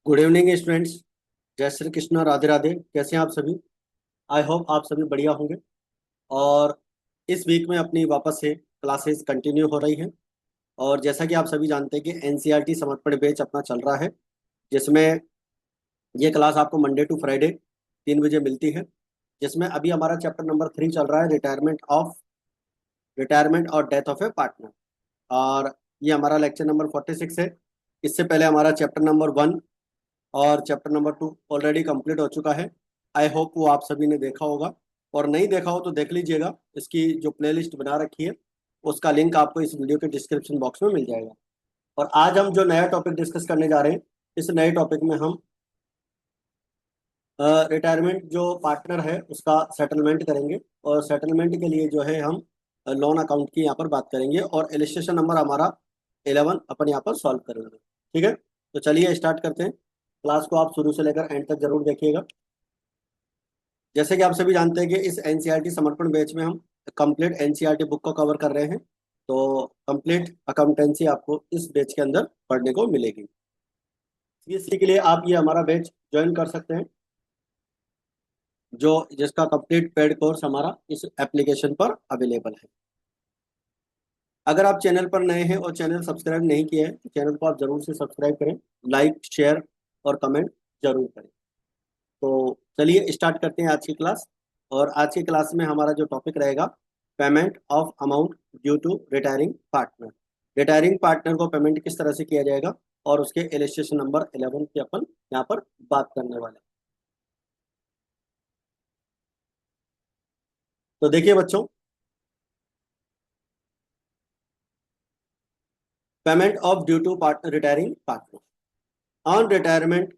Good evening students. जय श्री कृष्ण, राधे राधे। कैसे हैं आप सभी? आई होप आप सभी बढ़िया होंगे। और इस वीक में अपनी वापस से क्लासेस कंटिन्यू हो रही हैं। और जैसा कि आप सभी जानते हैं कि एनसीईआरटी समर्पण बैच अपना चल रहा है, जिसमें ये क्लास आपको मंडे टू फ्राइडे 3 बजे मिलती है। जिसमें अभी हमारा चैप्टर नंबर 3 चल रहा है, रिटायरमेंट और डेथ ऑफ ए पार्टनर। और ये हमारा लेक्चर नंबर 46 है। इससे पहले हमारा चैप्टर नंबर 1 और चैप्टर नंबर 2 ऑलरेडी कंप्लीट हो चुका है। आई होप वो आप सभी ने देखा होगा, और नहीं देखा हो तो देख लीजिएगा। इसकी जो प्लेलिस्ट बना रखी है उसका लिंक आपको इस वीडियो के डिस्क्रिप्शन बॉक्स में मिल जाएगा। और आज हम जो नया टॉपिक डिस्कस करने जा रहे हैं, इस नए टॉपिक में हम रिटायरमेंट जो पार्टनर है उसका सेटलमेंट करेंगे। और सेटलमेंट के लिए जो है हम लोन अकाउंट की यहाँ पर बात करेंगे, और इलिस्ट्रेशन नंबर हमारा 11 अपन यहाँ पर सॉल्व करेंगे। ठीक है, तो चलिए स्टार्ट करते हैं। क्लास को आप शुरू से लेकर एंड तक जरूर देखिएगा। जैसे कि आप सभी जानते हैं कि इस एनसीईआरटी समर्पण बैच में हम कंप्लीट एनसीईआरटी बुक को कवर कर रहे हैं। तो कंप्लीट अकाउंटेंसी आपको इस बैच के अंदर पढ़ने को मिलेगी। सीएससी के लिए आप ये हमारा बैच ज्वाइन कर सकते हैं, जो जिसका कंप्लीट पेड कोर्स हमारा इस एप्लीकेशन पर अवेलेबल है। अगर आप चैनल पर नए हैं और चैनल सब्सक्राइब नहीं किए हैं तो चैनल को आप जरूर से सब्सक्राइब करें, लाइक शेयर और कमेंट जरूर करें। तो चलिए स्टार्ट करते हैं आज की क्लास। और आज की क्लास में हमारा जो टॉपिक रहेगा, payment of amount due to retiring partner. Retiring partner को पेमेंट किस तरह से किया जाएगा, और उसके इलिस्ट्रेशन नंबर 11 की अपन यहाँ पर बात करने वाले हैं। तो देखिए बच्चों, payment of due to retiring partner on retirement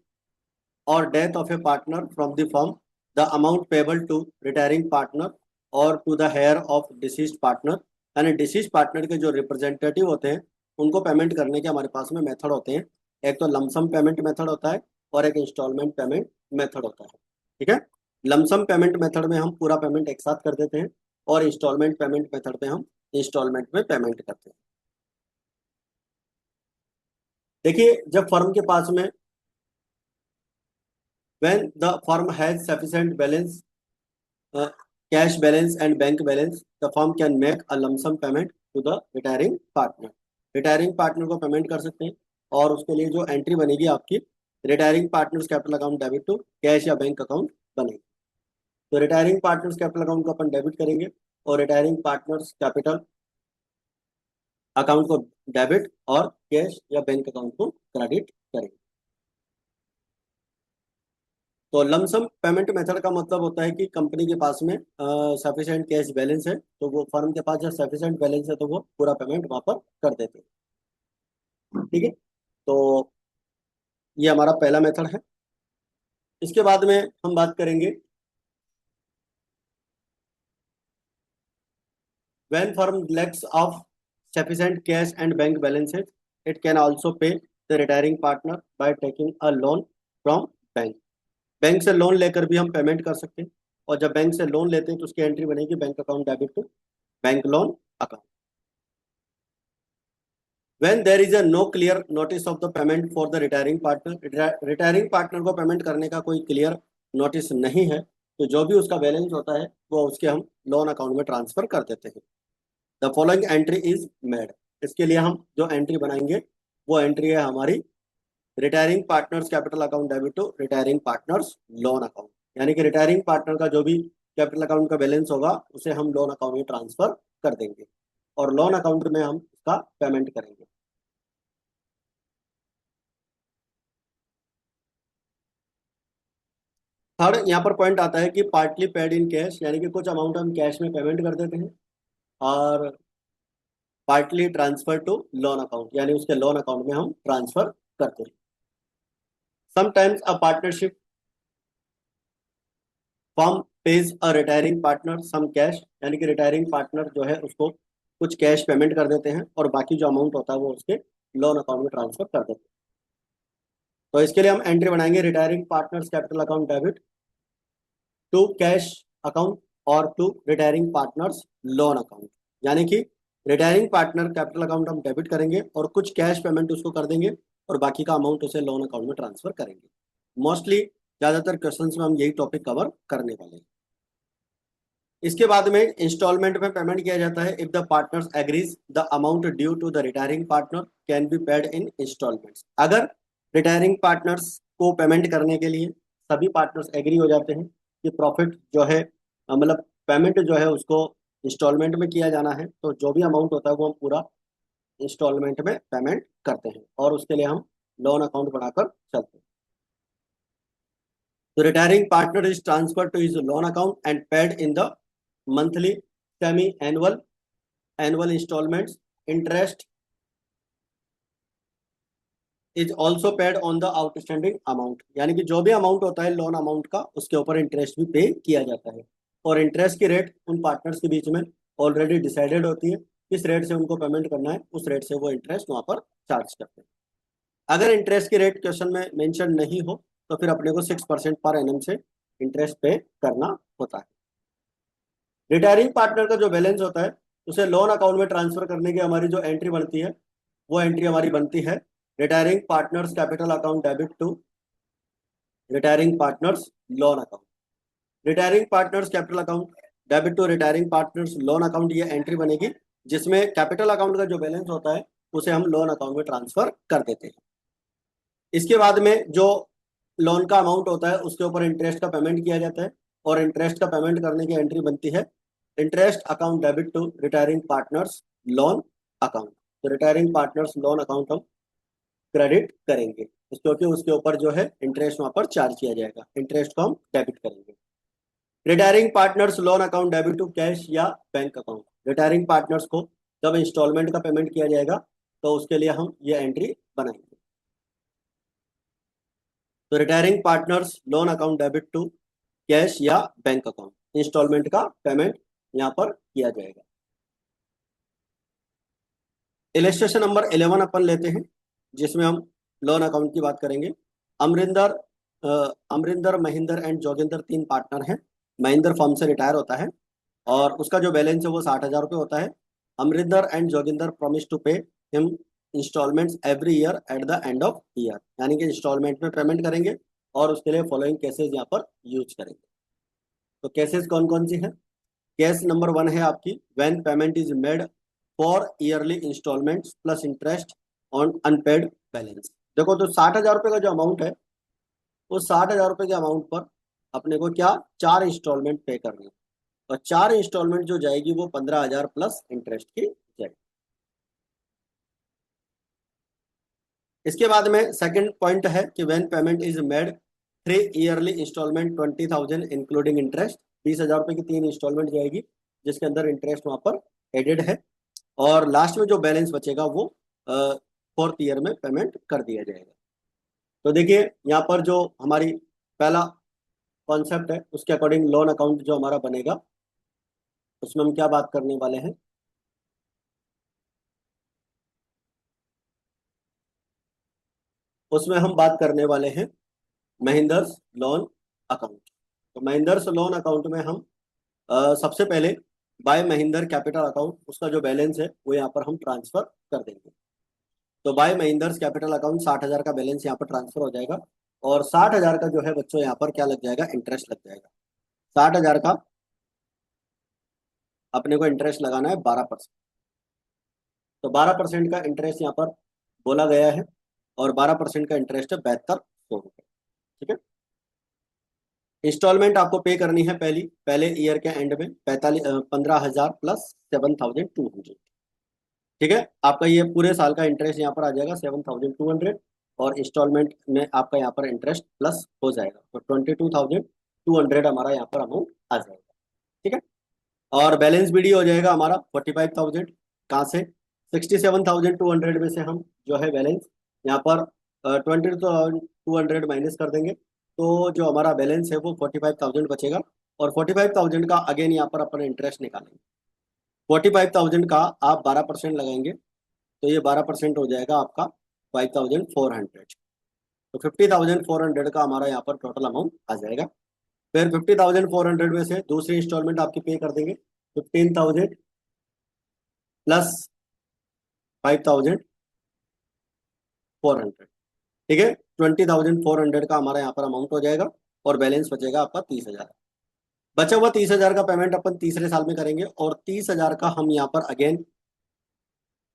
or death of a partner from the firm, the amount payable to retiring partner or to the heir of deceased partner, यानी डिसीज पार्टनर के जो representative होते हैं उनको payment करने के हमारे पास में मेथड होते हैं। एक तो लमसम पेमेंट मेथड होता है और एक इंस्टॉलमेंट पेमेंट मेथड होता है। ठीक है, लमसम पेमेंट मेथड में हम पूरा पेमेंट एक साथ कर देते हैं, और इंस्टॉलमेंट पेमेंट मेथड में हम इंस्टॉलमेंट में पेमेंट करते हैं। देखिए, जब फर्म के पास में when the firm has sufficient balance, cash balance and bank balance, the firm can make a lump sum payment to the retiring partner. Retiring partner को पेमेंट कर सकते हैं, और उसके लिए जो एंट्री बनेगी आपकी, retiring partners capital account debit to cash या बैंक अकाउंट बनेगी। तो रिटायरिंग पार्टनर्स कैपिटल अकाउंट को अपन डेबिट करेंगे, और रिटायरिंग पार्टनर्स कैपिटल अकाउंट को डेबिट, और कैश या बैंक अकाउंट को क्रेडिट करेंगे। तो लमसम पेमेंट मेथड का मतलब होता है कि कंपनी के पास में सफिशिएंट कैश बैलेंस है, तो वो फर्म के पास जब सफिशिएंट बैलेंस है तो वो पूरा पेमेंट वहां पर कर देते हैं। ठीक है, तो ये हमारा पहला मेथड है। इसके बाद में हम बात करेंगे when firm lacks of sufficient cash and bank balances, it can also pay the retiring partner by taking a loan from bank. Bank से लोन लेकर भी हम पेमेंट कर सकते हैं, और जब बैंक से लोन लेते हैं तो उसकी एंट्री बनेगी bank account debit to bank loan account. when there is a no clear notice of the payment for the retiring partner, retiring partner को पेमेंट करने का कोई क्लियर नोटिस नहीं है, तो जो भी उसका बैलेंस होता है वो उसके हम लोन अकाउंट में ट्रांसफर कर देते हैं। The following entry is made. इसके लिए हम जो एंट्री बनाएंगे वो एंट्री है हमारी retiring partners capital account debit to retiring partners loan account. यानी कि रिटायरिंग पार्टनर का जो भी कैपिटल अकाउंट का बैलेंस होगा उसे हम लोन अकाउंट में ट्रांसफर कर देंगे, और लोन अकाउंट में हम उसका पेमेंट करेंगे। थर्ड यहाँ पर पॉइंट आता है कि पार्टली पेड इन कैश, यानी कि कुछ अमाउंट हम कैश में पेमेंट कर देते हैं, और partly transfer to loan account, यानी उसके लोन अकाउंट में हम ट्रांसफर करते हैं। Sometimes a partnership firm pays a retiring partner some cash, यानी कि रिटायरिंग पार्टनर जो है उसको कुछ कैश पेमेंट कर देते हैं, और बाकी जो अमाउंट होता है वो उसके लोन अकाउंट में ट्रांसफर कर देते हैं। तो इसके लिए हम एंट्री बनाएंगे retiring partners capital account debit to cash account और to retiring partners loan account. यानी कि रिटायरिंग पार्टनर कैपिटल अकाउंट हम डेबिट करेंगे और कुछ कैश पेमेंट उसको कर देंगे, और बाकी का अमाउंट उसे लोन अकाउंट में ट्रांसफर करेंगे। मोस्टली ज़्यादातर क्वेश्चंस में हम यही टॉपिक कवर करने वाले हैं। इसके बाद में इंस्टॉलमेंट में पेमेंट किया जाता है। If the partners agrees the amount due to the retiring partner can be paid in instalments. अगर रिटायरिंग पार्टनर्स को पेमेंट करने के लिए सभी पार्टनर्स एग्री हो जाते हैं कि प्रॉफिट जो है मतलब पेमेंट जो है उसको इंस्टॉलमेंट में किया जाना है, तो जो भी अमाउंट होता है वो हम पूरा इंस्टॉलमेंट में पेमेंट करते हैं और उसके लिए हम लोन अकाउंट बनाकर चलते हैं। तो retiring partner is transfer to his loan account and paid in the monthly, semi annual, annual instalments. Interest is also paid on the outstanding amount, यानी कि जो भी अमाउंट होता है लोन अमाउंट का उसके ऊपर इंटरेस्ट भी पे किया जाता है। और इंटरेस्ट की रेट उन पार्टनर्स के बीच में ऑलरेडी डिसाइडेड होती है, किस रेट से उनको पेमेंट करना है उस रेट से वो इंटरेस्ट वहां पर चार्ज करते हैं। अगर इंटरेस्ट की रेट क्वेश्चन में मेंशन नहीं हो तो फिर अपने को 6% पर एनम से इंटरेस्ट पे करना होता है। रिटायरिंग पार्टनर का जो बैलेंस होता है उसे लोन अकाउंट में ट्रांसफर करने की हमारी जो एंट्री बनती है वो एंट्री हमारी बनती है retiring partners capital account debit to retiring partners loan account. Retiring partners capital account debit to retiring partners loan account, ये एंट्री बनेगी जिसमें कैपिटल अकाउंट का जो बैलेंस होता है उसे हम लोन अकाउंट में ट्रांसफर कर देते हैं। इसके बाद में जो लोन का अमाउंट होता है उसके ऊपर इंटरेस्ट का पेमेंट किया जाता है और इंटरेस्ट का पेमेंट करने की एंट्री बनती है interest account debit to retiring partners loan account. तो रिटायरिंग पार्टनर्स लोन अकाउंट हम क्रेडिट करेंगे क्योंकि उसके ऊपर जो है इंटरेस्ट वहां पर चार्ज किया जाएगा, इंटरेस्ट को हम डेबिट करेंगे। Retiring partners loan account debit to cash या बैंक अकाउंट। रिटायरिंग पार्टनर्स को जब इंस्टॉलमेंट का पेमेंट किया जाएगा तो उसके लिए हम ये एंट्री बनाएंगे। तो retiring partners loan account debit to cash या बैंक अकाउंट, इंस्टॉलमेंट का पेमेंट यहाँ पर किया जाएगा। इलेस्ट्रेशन नंबर 11 अपन लेते हैं जिसमें हम लोन अकाउंट की बात करेंगे। अमरिंदर अमरिंदर, महेंद्र एंड जोगिंदर तीन पार्टनर हैं। महेंद्र फर्म से रिटायर होता है और उसका जो बैलेंस है वो 60,000 रुपये होता है। Amarinder and Joginder promise to pay him instalments every year at the end of year, यानी कि इंस्टॉलमेंट में पेमेंट करेंगे और उसके लिए फॉलोइंग केसेस यहाँ पर यूज करेंगे। तो केसेस कौन कौन सी है? केस नंबर 1 है आपकी when payment is made for yearly instalments plus interest on unpaid balance. देखो तो 60,000 रुपये का जो अमाउंट है उस 60,000 रुपये के अमाउंट पर अपने को क्या 4 इंस्टॉलमेंट पे करनी है और 4 इंस्टॉलमेंट जो जाएगी वो 15,000 प्लस इंटरेस्ट की जाएगी। इसके बाद में सेकंड पॉइंट है कि when payment is made 3 yearly instalment 20,000 including interest, 20,000 रुपये की 3 इंस्टॉलमेंट जाएगी जिसके अंदर इंटरेस्ट वहां पर एडेड है और लास्ट में जो बैलेंस बचेगा वो फोर्थ ईयर में पेमेंट कर दिया जाएगा। तो देखिए यहाँ पर जो हमारी पहला कॉन्सेप्ट है उसके अकॉर्डिंग लोन अकाउंट जो हमारा बनेगा उसमें हम क्या बात करने वाले हैं? उसमें हम बात करने वाले हैं महिंद्रस लोन अकाउंट। तो महिंद्रस लोन अकाउंट में हम सबसे पहले बाय महिंद्र कैपिटल अकाउंट उसका जो बैलेंस है वो यहाँ पर हम ट्रांसफर कर देंगे। तो बाय महिंद्रस कैपिटल अकाउंट 60,000 का बैलेंस यहाँ पर ट्रांसफर हो जाएगा और 60,000 का जो है बच्चों यहाँ पर क्या लग जाएगा? इंटरेस्ट लग जाएगा। 60,000 का अपने को इंटरेस्ट लगाना है 12%। तो 12% का इंटरेस्ट यहाँ पर बोला गया है और 12% का इंटरेस्ट है 7200 रुपये। ठीक है। इंस्टॉलमेंट आपको पे करनी है पहले ईयर के एंड में 15,000 प्लस 7,200। ठीक है। आपका ये पूरे साल का इंटरेस्ट यहाँ पर आ जाएगा 7,200 और इंस्टॉलमेंट में आपका यहाँ पर इंटरेस्ट प्लस हो जाएगा तो 22,200 हमारा यहाँ पर अमाउंट आ जाएगा। ठीक है। और बैलेंस बीडी हो जाएगा हमारा 45,000। कहाँ से? 67,200 में से हम जो है बैलेंस यहाँ पर 22,200 माइनस कर देंगे तो जो हमारा बैलेंस है वो 45,000 बचेगा और 45,000 का अगेन यहाँ पर अपन इंटरेस्ट निकालेंगे। 45,000 का आप 12% लगाएंगे तो ये 12% हो जाएगा आपका 5,400। तो 50,400 का हमारा यहाँ पर टोटल अमाउंट आ जाएगा। फिर 50,400 में से दूसरी इंस्टॉलमेंट आपकी पे कर देंगे 15,000 प्लस 5,400। ठीक है, 20,400 का हमारा यहाँ पर अमाउंट हो जाएगा और बैलेंस बचेगा आपका 30,000। बचा हुआ 30,000 का पेमेंट अपन तीसरे साल में करेंगे और 30,000 का हम यहाँ पर अगेन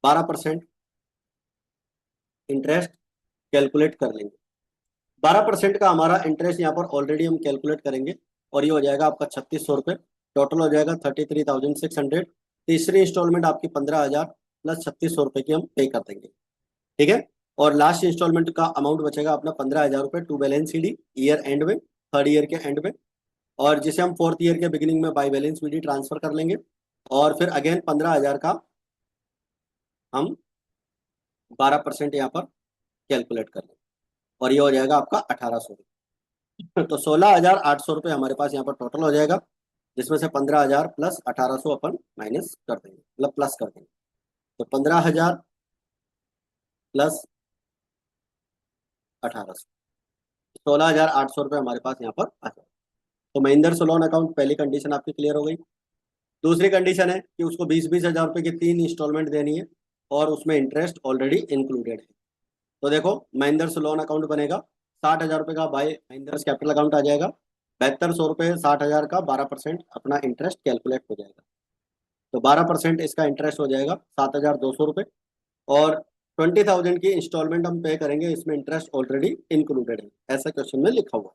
12% इंटरेस्ट कैलकुलेट कर लेंगे। 12% का हमारा इंटरेस्ट यहाँ पर ऑलरेडी हम कैलकुलेट करेंगे और ये हो जाएगा आपका 3600 रुपये। टोटल हो जाएगा 33,600। तीसरी इंस्टॉलमेंट आपकी 15,000 प्लस 3600 रुपये की हम पे कर देंगे। ठीक है, और लास्ट इंस्टॉलमेंट का अमाउंट बचेगा अपना 15,000 रुपये टू बैलेंस ईडी ईयर एंड में, थर्ड ईयर के एंड में, और जिसे हम फोर्थ ईयर के बिगिनिंग में बाई बैलेंस ईडी ट्रांसफर कर लेंगे। और फिर अगेन 15,000 का हम 12% यहाँ पर कैलकुलेट कर लेंगे और ये हो जाएगा आपका 1,800। तो 16,800 रुपये हमारे पास यहाँ पर टोटल हो जाएगा, जिसमें से 15,000 प्लस 1,800 अपन माइनस कर देंगे, मतलब प्लस कर देंगे। तो 15,000 प्लस 1,800, 16,800 रुपये हमारे पास यहाँ पर आ जाएगा। तो महिंद्रा से लोन अकाउंट पहली कंडीशन आपकी क्लियर हो गई। दूसरी कंडीशन है कि उसको 20,000 की 3 इंस्टॉलमेंट देनी है और उसमें इंटरेस्ट ऑलरेडी इंक्लूडेड है। तो देखो, महिंद्रा से लोन अकाउंट बनेगा, 60,000 रुपये का बाय महिंद्रा कैपिटल अकाउंट आ जाएगा, 7200 रुपये, 60,000 का 12% अपना इंटरेस्ट कैलकुलेट हो जाएगा। तो 12% इसका इंटरेस्ट हो जाएगा 7,200 रुपये और 20,000 की इंस्टॉलमेंट हम पे करेंगे, इसमें इंटरेस्ट ऑलरेडी इंक्लूडेड है, ऐसा क्वेश्चन में लिखा हुआ।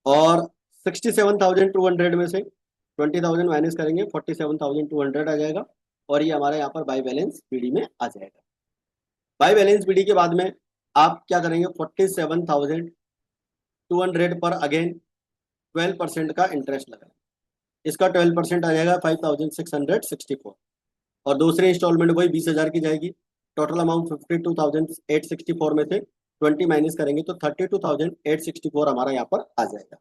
और 67,200 में से 20,000 माइनस करेंगे, 47,200 आ जाएगा और ये हमारे यहाँ पर बाई बैलेंस पीडी में आ जाएगा। बाई बैलेंस पीडी के बाद में आप क्या करेंगे, 47,200 पर अगेन 12% का इंटरेस्ट लगाए, इसका 12% आ जाएगा 5,664 और दूसरी इंस्टॉलमेंट वही 20,000 की जाएगी। टोटल अमाउंट 52,864 में से 20 माइनस करेंगे तो 32,864 हमारा यहाँ पर आ जाएगा।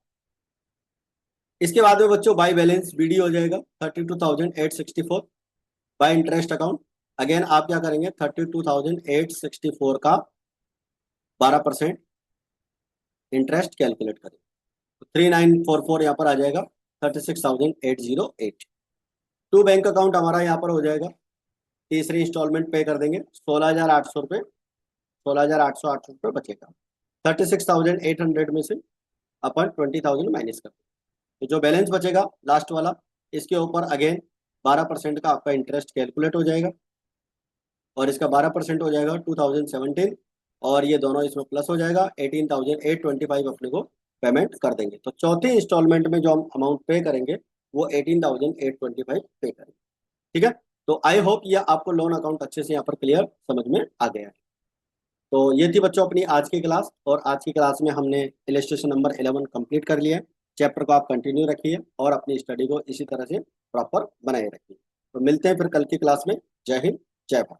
इसके बाद में बच्चों बाई बैलेंस बीडी हो जाएगा 32,864 बाय इंटरेस्ट अकाउंट। अगेन आप क्या करेंगे, 32,864 का 12% इंटरेस्ट कैलकुलेट करेंगे तो 3944 यहाँ पर आ जाएगा 36,808। टू बैंक अकाउंट हमारा यहाँ पर हो जाएगा, तीसरी इंस्टॉलमेंट पे कर देंगे 16,800 रुपये, 16,808 रुपये बचेगा। 36,800 में से अपन 20,000 माइनस कर देंगे, तो जो बैलेंस बचेगा लास्ट वाला, इसके ऊपर अगेन 12% का आपका इंटरेस्ट कैलकुलेट हो जाएगा और इसका 12% हो जाएगा 2017 और ये दोनों इसमें प्लस हो जाएगा 18,825 अपने को पेमेंट कर देंगे। तो चौथी इंस्टॉलमेंट में जो हम अमाउंट पे करेंगे वो 18,825 पे करेंगे। ठीक है, तो आई होप ये आपको लोन अकाउंट अच्छे से यहाँ पर क्लियर समझ में आ गया है। तो ये थी बच्चों अपनी आज की क्लास और आज की क्लास में हमने इलस्ट्रेशन नंबर 11 कंप्लीट कर लिया है। चैप्टर को आप कंटिन्यू रखिए और अपनी स्टडी को इसी तरह से प्रॉपर बनाए रखिए। तो मिलते हैं फिर कल की क्लास में। जय हिंद, जय भारत।